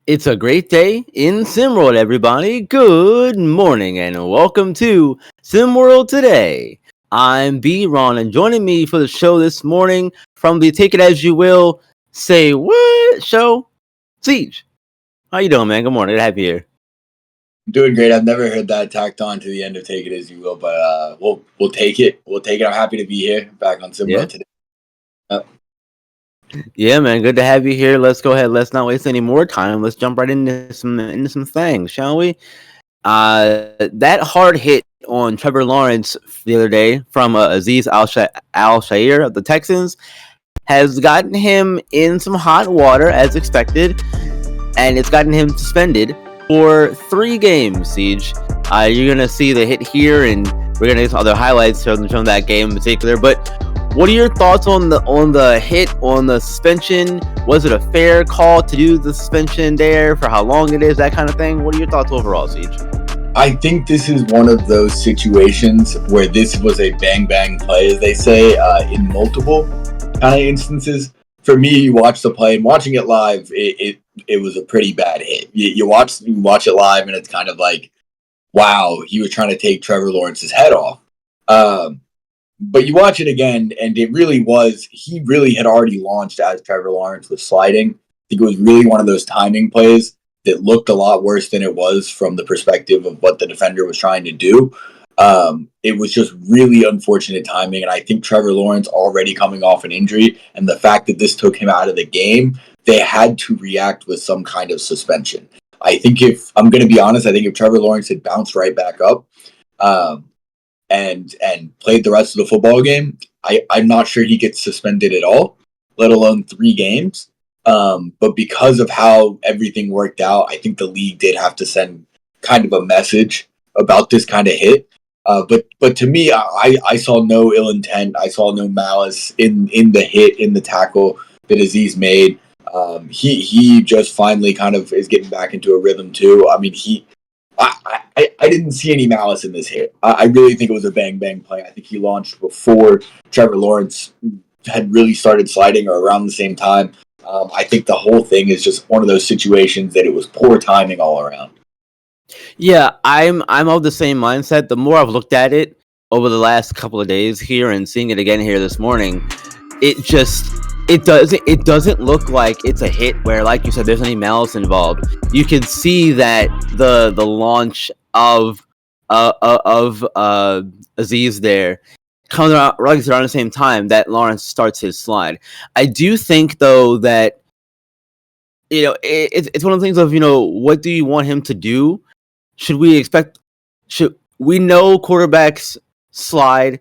It's a great day in SimWorld, everybody. Good morning and welcome to SimWorld Today. I'm B. Ron, and joining me for the show this morning from the Take It As You Will Say What show, Siege. How you doing, man? Good morning. Good to have you here. Doing great. I've never heard that tacked on to the end of "Take It As You Will," but we'll take it. We'll take it. I'm happy to be here, back on Yeah, SimWorld today. Uh, yeah, man. Good to have you here. Let's go ahead. Let's not waste any more time. Let's jump right into some things, shall we? That hard hit on Trevor Lawrence the other day from Aziz Al Shair of the Texans has gotten him in some hot water as expected, and it's gotten him suspended for 3 games. Siege, you're gonna see the hit here, and we're gonna get some other highlights from that game in particular. But what are your thoughts on the hit, on the suspension? Was it a fair call to do the suspension there, for how long it is, that kind of thing? What are your thoughts overall, Siege? I think this is one of those situations where this was a bang bang play, as they say, in multiple kind of instances. For me, you watch the play, and watching it live, it was a pretty bad hit. You watch it live, and it's kind of like, wow, he was trying to take Trevor Lawrence's head off. Um, But you watch it again, and he really had already launched as Trevor Lawrence was sliding. I think it was really one of those timing plays that looked a lot worse than it was from the perspective of what the defender was trying to do. It was just really unfortunate timing, and I think Trevor Lawrence already coming off an injury, and the fact that this took him out of the game, they had to react with some kind of suspension. I think if I'm going to be honest, I think if Trevor Lawrence had bounced right back up, um, and played the rest of the football game, I'm not sure he gets suspended at all, let alone 3 games. But because of how everything worked out, I think the league did have to send kind of a message about this kind of hit. But to me, I saw no ill intent. I saw no malice in the hit, in the tackle that Aziz made. He just finally kind of is getting back into a rhythm too. I mean, I didn't see any malice in this hit. I really think it was a bang bang play. I think he launched before Trevor Lawrence had really started sliding, or around the same time. I think the whole thing is just one of those situations that it was poor timing all around. Yeah, I'm of the same mindset. The more I've looked at it over the last couple of days here and seeing it again here this morning, it doesn't look like it's a hit where, like you said, there's any malice involved. You can see that the launch of Aziz there comes around, right around the same time that Lawrence starts his slide. I do think though that it's one of the things of, what do you want him to do? Should we expect? Should we know quarterbacks slide,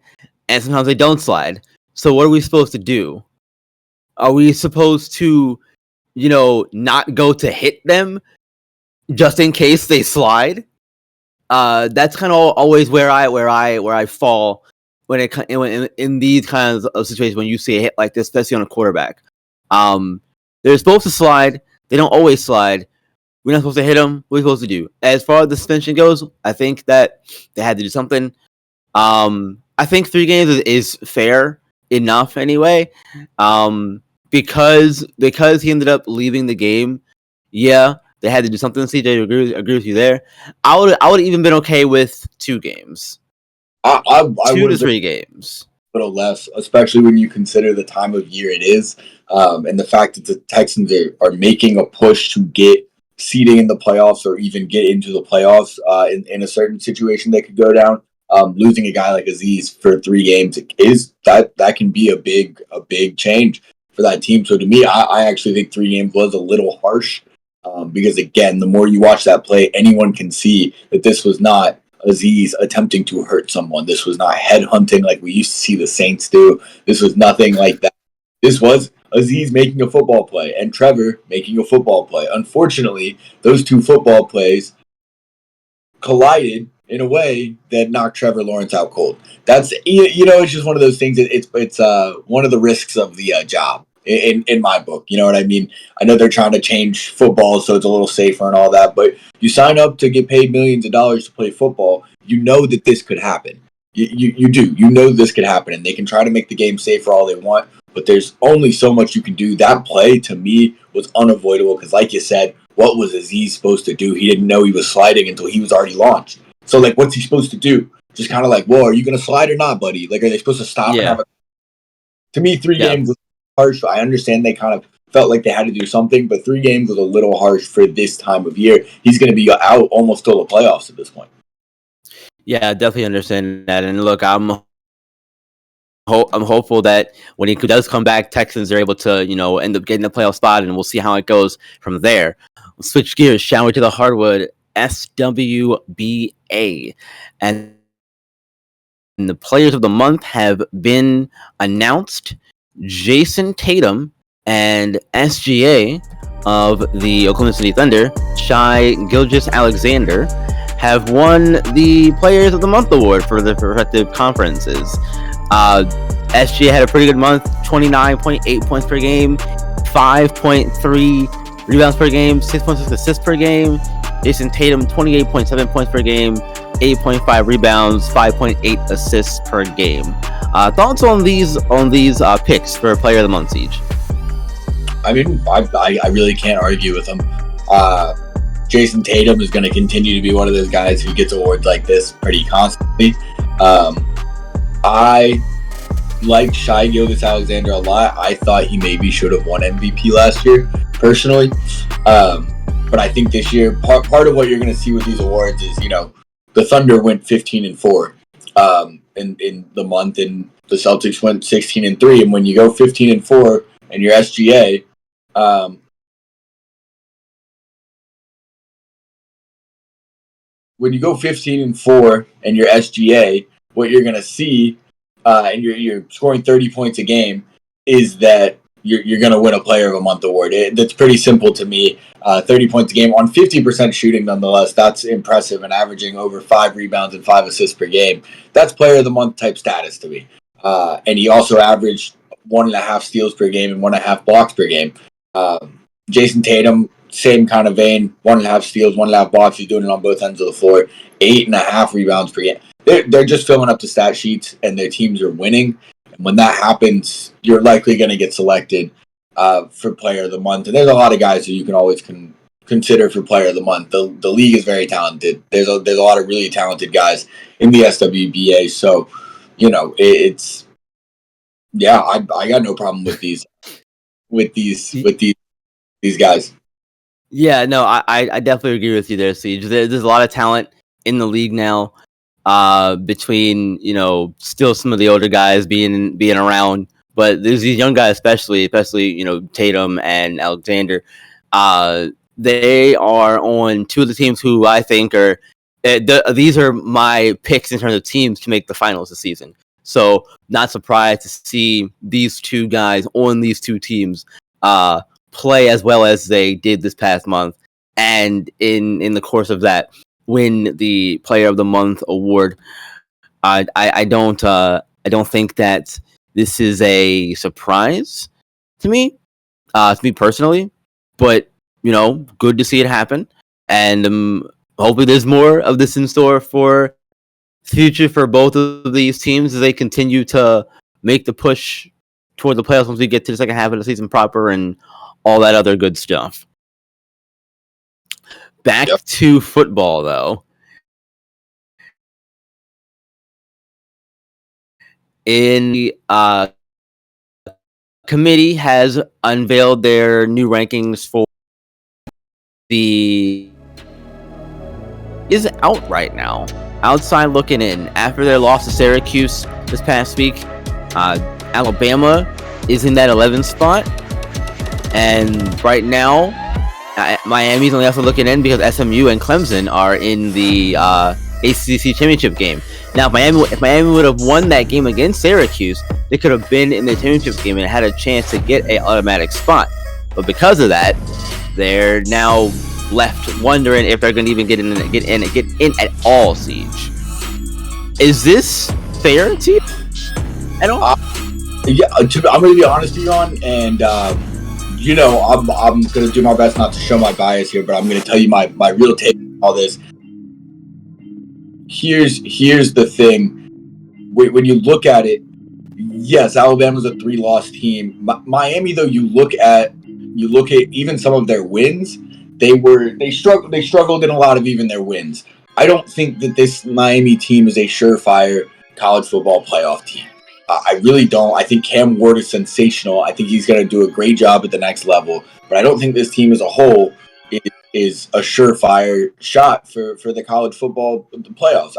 and sometimes they don't slide? So what are we supposed to do? Are we supposed to, not go to hit them just in case they slide? That's kind of always where I fall when in these kinds of situations when you see a hit like this, especially on a quarterback. They're supposed to slide. They don't always slide. We're not supposed to hit them. What are we supposed to do? As far as the suspension goes, I think that they had to do something. I think 3 games is fair enough anyway. Because he ended up leaving the game. Yeah, they had to do something. CJ, agree with you there. I would even been okay with 2 games, I two would to have been 3 games. a little less, especially when you consider the time of year it is, and the fact that the Texans are making a push to get seeding in the playoffs, or even get into the playoffs in a certain situation they could go down. Losing a guy like Aziz for 3 games is that can be a big change for that team. So to me, I actually think 3 games was a little harsh, because again, the more you watch that play, anyone can see that this was not Aziz attempting to hurt someone. This was not headhunting like we used to see the Saints do. This was nothing like that. This was Aziz making a football play and Trevor making a football play. Unfortunately, those 2 football plays collided in a way that knocked Trevor Lawrence out cold. That's it's just one of those things. It's one of the risks of the job in my book. You know what I mean? I know they're trying to change football so it's a little safer and all that, but you sign up to get paid millions of dollars to play football. You know that this could happen. You do. You know this could happen, and they can try to make the game safer all they want, but there's only so much you can do. That play, to me, was unavoidable because, like you said, what was Aziz supposed to do? He didn't know he was sliding until he was already launched. So, like, what's he supposed to do? Just kind of like, well, are you going to slide or not, buddy? Like, are they supposed to stop and have a... To me, 3 games was harsh. I understand they kind of felt like they had to do something, but 3 games was a little harsh for this time of year. He's going to be out almost till the playoffs at this point. Yeah, I definitely understand that. And look, I'm hopeful that when he does come back, Texans are able to, end up getting a playoff spot, and we'll see how it goes from there. We'll switch gears, shall we, to the hardwood SWBA. And the players of the month have been announced. Jason Tatum and SGA of the Oklahoma City Thunder, Shai Gilgeous-Alexander, have won the Players of the Month award for the respective conferences. SGA had a pretty good month, 29.8 points per game, 5.3 rebounds per game, 6.6 assists per game. Jason Tatum, 28.7 points per game, 8.5 rebounds, 5.8 assists per game. Thoughts on these picks for Player of the Month, Siege? I mean, I really can't argue with them. Jason Tatum is going to continue to be one of those guys who gets awards like this pretty constantly. I like Shai Gilgeous-Alexander a lot. I thought he maybe should have won MVP last year, personally. But I think this year, part of what you're going to see with these awards is, the Thunder went 15-4 in the month, and the Celtics went 16-3. And when you go 15-4 and you're SGA, when you go 15-4 and you're SGA, what you're going to see, and you're scoring 30 points a game, is that you're going to win a Player of the Month award. That's pretty simple to me. 30 points a game on 50% shooting, nonetheless. That's impressive, and averaging over 5 rebounds and 5 assists per game. That's Player of the Month type status to me. And he also averaged 1.5 steals per game and 1.5 blocks per game. Jason Tatum, same kind of vein, 1.5 steals, 1.5 blocks. He's doing it on both ends of the floor. 8.5 rebounds per game. They're just filling up the stat sheets, and their teams are winning. And when that happens, you're likely going to get selected for Player of the Month. And there's a lot of guys who you can always consider for Player of the Month. The league is very talented. There's a lot of really talented guys in the SWBA. So, it's I got no problem with these guys. Yeah, no, I definitely agree with you there, Siege. There's a lot of talent in the league now. Between still some of the older guys being around, but there's these young guys, especially Tatum and Alexander. They are on 2 of the teams who I think are these are my picks in terms of teams to make the finals this season. So not surprised to see these 2 guys on these 2 teams play as well as they did this past month, and in the course of that, win the Player of the Month award. I don't think that this is a surprise to me personally, but good to see it happen, and hopefully there's more of this in store for future for both of these teams as they continue to make the push toward the playoffs once we get to the second half of the season proper and all that other good stuff. Back to football, though. In the committee has unveiled their new rankings for the is out right now. Outside looking in, after their loss to Syracuse this past week, Alabama is in that 11th spot, and right now Miami's only also looking in because SMU and Clemson are in the ACC championship game. Now, if Miami would have won that game against Syracuse, they could have been in the championship game and had a chance to get an automatic spot. But because of that, they're now left wondering if they're going to even get in at all. Siege, is this fair to you at all? I'm going to be honest with you, Ron, and I'm going to do my best not to show my bias here, but I'm going to tell you my real take on all this. Here's the thing. When you look at it, yes, Alabama's a 3-loss team. Miami, though, you look at even some of their wins, they struggled in a lot of even their wins. I don't think that this Miami team is a surefire college football playoff team. I really don't. I think Cam Ward is sensational. I think he's going to do a great job at the next level. But I don't think this team as a whole is a surefire shot for the college football playoffs.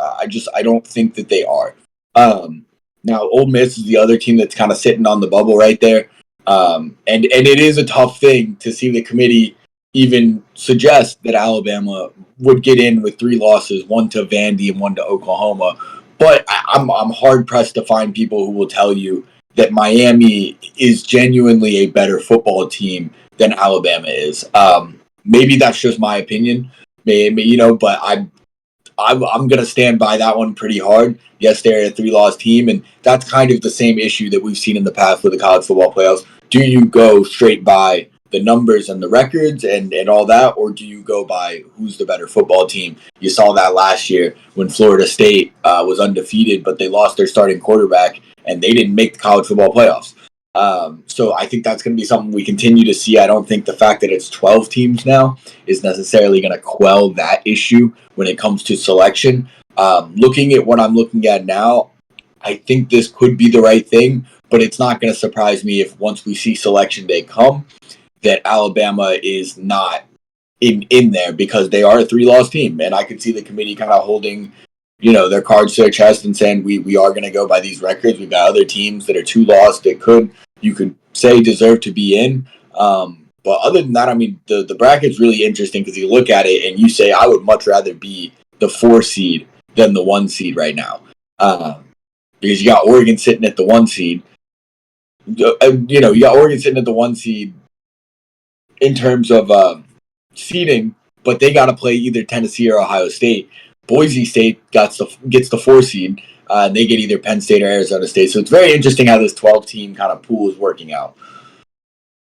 I don't think that they are. Now, Ole Miss is the other team that's kind of sitting on the bubble right there. And it is a tough thing to see the committee even suggest that Alabama would get in with 3 losses, 1 to Vandy and 1 to Oklahoma. But I'm hard pressed to find people who will tell you that Miami is genuinely a better football team than Alabama is. Maybe that's just my opinion, maybe, but I'm going to stand by that one pretty hard. Yes, they're a 3-loss team, and that's kind of the same issue that we've seen in the past with the college football playoffs. Do you go straight by the numbers and the records and all that, or do you go by who's the better football team? You saw that last year when Florida State was undefeated, but they lost their starting quarterback, and they didn't make the college football playoffs. So I think that's going to be something we continue to see. I don't think the fact that it's 12 teams now is necessarily going to quell that issue when it comes to selection. Looking at what I'm looking at now, I think this could be the right thing, but it's not going to surprise me if once we see selection day come, that Alabama is not in there because they are a 3-loss team. And I could see the committee kind of holding their cards to their chest and saying, we are going to go by these records. We've got other teams that are 2-loss that you could say deserve to be in. But other than that, I mean, the bracket's really interesting because you look at it and you say, I would much rather be the 4 seed than the 1 seed right now. Because you got Oregon sitting at the 1 seed. You got Oregon sitting at the 1 seed in terms of seeding, but they got to play either Tennessee or Ohio State. Boise State gets the 4 seed, and they get either Penn State or Arizona State. So it's very interesting how this 12-team kind of pool is working out.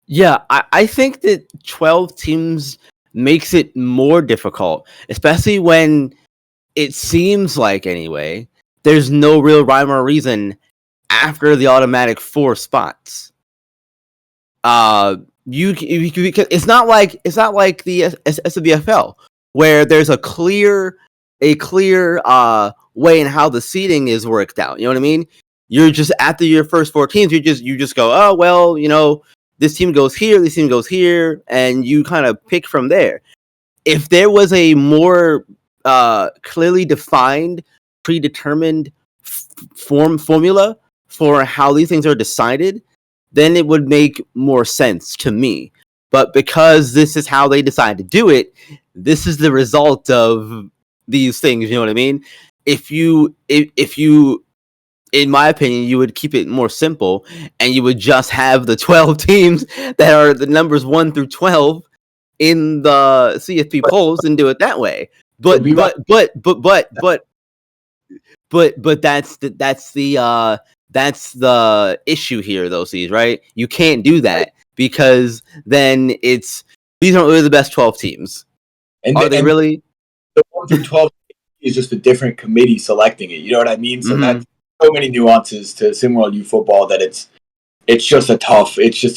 Yeah, I think that 12 teams makes it more difficult, especially when it seems like, anyway, there's no real rhyme or reason after the automatic 4 spots. It's not like the SWFL where there's a clear way in how the seeding is worked out. You know what I mean? You're just after your first 4 teams, you just go, oh well, this team goes here, this team goes here, and you kind of pick from there. If there was a more clearly defined, predetermined formula for how these things are decided, then it would make more sense to me. But because this is how they decide to do it, this is the result of these things. You know what I mean? If you, in my opinion, you would keep it more simple, and you would just have the 12 teams that are the numbers 1 through 12 in the CFP polls and do it that way. But that's the issue here, though, C's, right? You can't do that because then these aren't really the best 12 teams. Are they really? The 1 through 12 is just a different committee selecting it. You know what I mean? So that's so many nuances to SimWorld U football that it's just a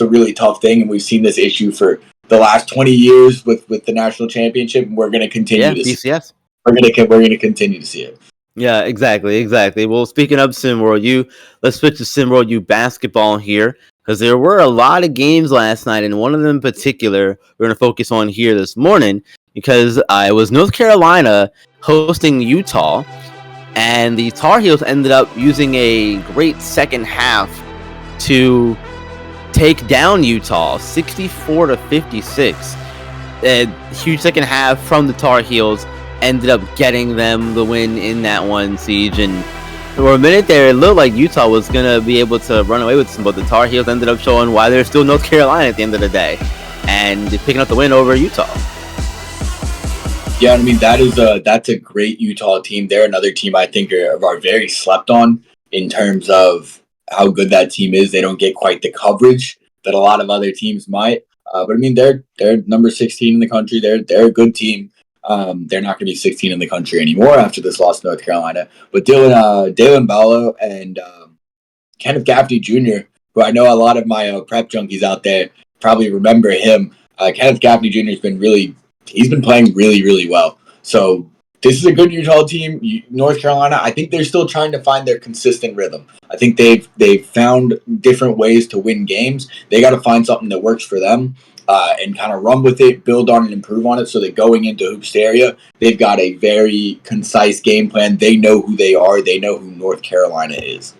really tough thing, and we've seen this issue for the last 20 years with the national championship, and we're going to continue to see it. We're going to continue to see it. Yeah, exactly. Well, speaking of SimWorld U, let's switch to SimWorld U basketball here, because there were a lot of games last night, and one of them in particular we're going to focus on here this morning, because it was North Carolina hosting Utah, and the Tar Heels ended up using a great second half to take down Utah 64-56. A huge second half from the Tar Heels ended up getting them the win in that one, Siege. And for a minute there, it looked like Utah was going to be able to run away with some, but the Tar Heels ended up showing why they're still North Carolina at the end of the day and picking up the win over Utah. Yeah, I mean, that's a great Utah team. They're another team I think are very slept on in terms of how good that team is. They don't get quite the coverage that a lot of other teams might. But I mean, they're number 16 in the country. They're a good team. They're not going to be 16 in the country anymore after this loss to North Carolina. But Dalen Ballo and Kenneth Gaffney Jr., who I know a lot of my prep junkies out there probably remember him. Kenneth Gaffney Jr. has been really he's been playing really, really well. So this is a good Utah team. North Carolina, I think they're still trying to find their consistent rhythm. I think they've found different ways to win games. They got to find something that works for them and kind of run with it, build on and improve on it, so that going into Hoopsteria, they've got a very concise game plan. They know who they are. They know who North Carolina is.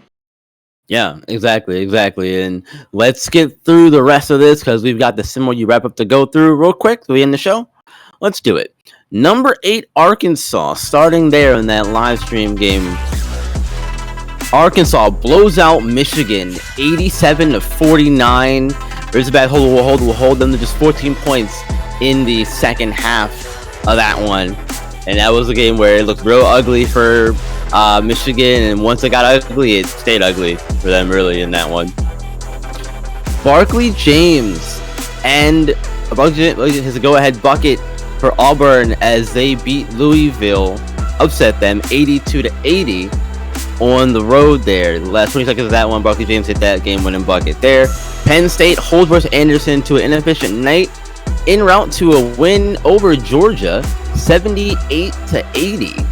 Yeah, exactly. And let's get through the rest of this because we've got the SimWorld wrap up to go through real quick. We end the show. Let's do it. Number 8, Arkansas, starting there in that live stream game. Arkansas blows out Michigan 87-49. Razorback will hold them to just 14 points in the second half of that one. And that was a game where it looked real ugly for Michigan, and once it got ugly, it stayed ugly for them really in that one. Barkley James and his go-ahead bucket for Auburn as they beat Louisville, upset them 82-80 on the road there. The last 20 seconds of that one, Barkley James hit that game-winning bucket there. Penn State holds versus Anderson to an inefficient night en route to a win over Georgia, 78-80.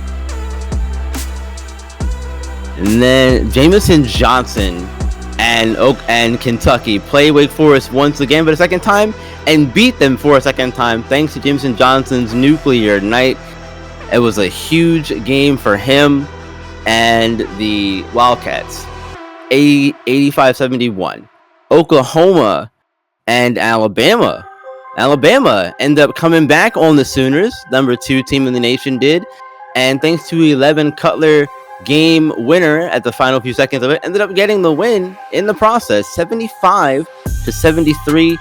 And then Jamison Johnson and Kentucky play Wake Forest once again for the second time and beat them for a second time thanks to Jamison Johnson's nuclear night. It was a huge game for him and the Wildcats. 85-71. Oklahoma and Alabama. Alabama ended up coming back on the Sooners, number 2 team in the nation did, and thanks to 11 Cutler game winner at the final few seconds of it, ended up getting the win in the process, 75-73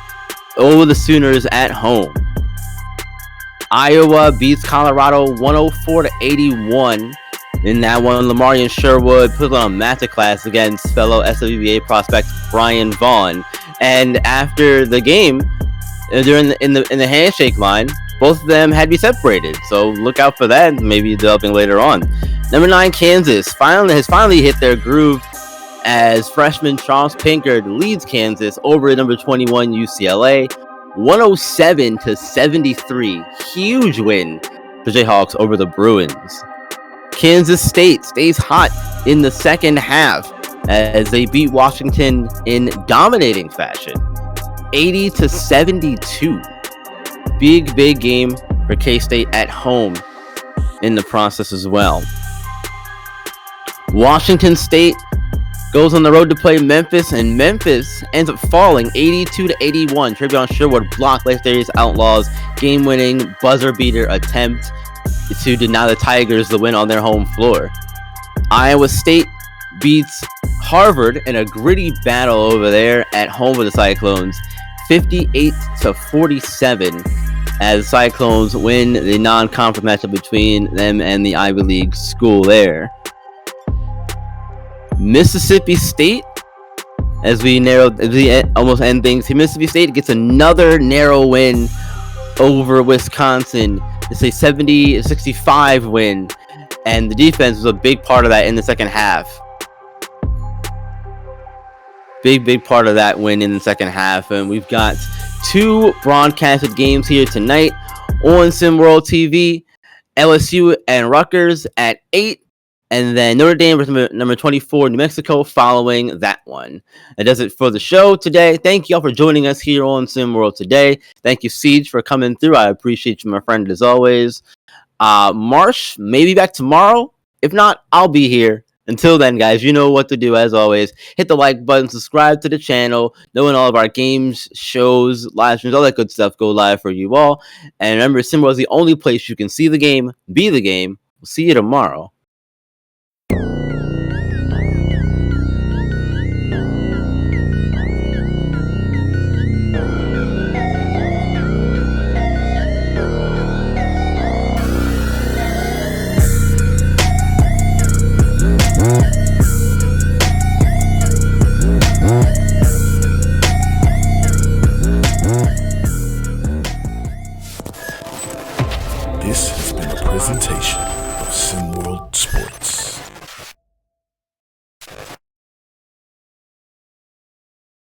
over the Sooners at home. Iowa beats Colorado 104-81. In that one, Lamarian Sherwood put on a masterclass against fellow SWBA prospect Brian Vaughn. And after the game, during in the handshake line, both of them had to be separated. So look out for that, maybe developing later on. Number 9, Kansas has finally hit their groove as freshman Charles Pinkard leads Kansas over number 21 UCLA, 107-73. Huge win for Jayhawks over the Bruins. Kansas State stays hot in the second half as they beat Washington in dominating fashion, 80-72. Big game for K-State at home in the process as well. Washington State goes on the road to play Memphis, and Memphis ends up falling 82-81. Travion Sherwood blocked Legendary Outlaws' game-winning buzzer-beater attempt to deny the Tigers the win on their home floor. Iowa State beats Harvard in a gritty battle over there at home with the Cyclones, 58-47, as Cyclones win the non-conference matchup between them and the Ivy League school there. Mississippi State, as we almost end things, Mississippi State gets another narrow win over Wisconsin. It's a 70-65 win, and the defense was a big part of that in the second half. Big part of that win in the second half, and we've got 2 broadcasted games here tonight on SimWorld TV. LSU and Rutgers at 8, and then Notre Dame versus number 24 New Mexico following that one. That does it for the show today. Thank you all for joining us here on SimWorld today. Thank you, Siege, for coming through. I appreciate you, my friend, as always. Marsh may be back tomorrow. If not, I'll be here. Until then, guys, you know what to do as always. Hit the like button, subscribe to the channel, knowing all of our games, shows, live streams, all that good stuff go live for you all. And remember, SimWorld is the only place you can see the game, be the game. We'll see you tomorrow. This has been a presentation of SimWorld Sports.